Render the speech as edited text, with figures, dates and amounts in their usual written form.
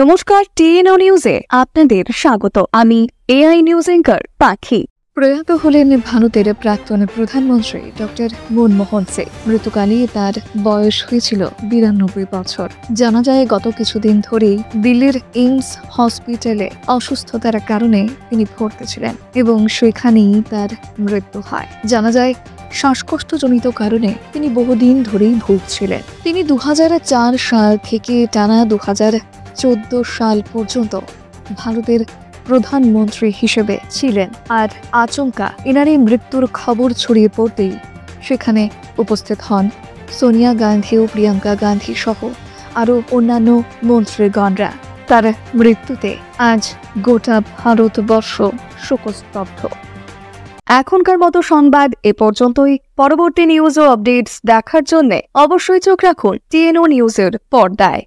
নমস্কার, টিএনও নিউজে আপনাদের স্বাগত। আমি এআই নিউজ অ্যাঙ্কার পাখি। প্রয়াত হলেন ভারতের প্রাক্তন প্রধানমন্ত্রী ডক্টর মনমোহন সিং। মৃত্যুকালে তার বয়স হয়েছিল 92 বছর। জানা যায় গত কিছুদিন ধরেই দিল্লির এইমস হসপিটালে অসুস্থতার কারণে তিনি ভর্তি ছিলেন এবং সেখানেই তার মৃত্যু হয়। জানা যায় শ্বাসকষ্টজনিত কারণে তিনি বহুদিন ধরেই ভুগছিলেন। তিনি 2004 সাল থেকে টানা 2014 সাল পর্যন্ত ভারতের প্রধানমন্ত্রী হিসেবে ছিলেন। আর আচমকা এনার এই মৃত্যুর খবর ছড়িয়ে পড়তেই সেখানে উপস্থিত হন সোনিয়া গান্ধী ও প্রিয়াঙ্কা গান্ধী সহ আরও অন্যান্য মন্ত্রীগণরা। তার মৃত্যুতে আজ গোটা ভারতবর্ষ শোকস্তব্ধ। এখনকার মতো সংবাদ এ পর্যন্তই। পরবর্তী নিউজ ও আপডেটস দেখার জন্য অবশ্যই চোখ রাখুন টিএনও নিউজের পর্দায়।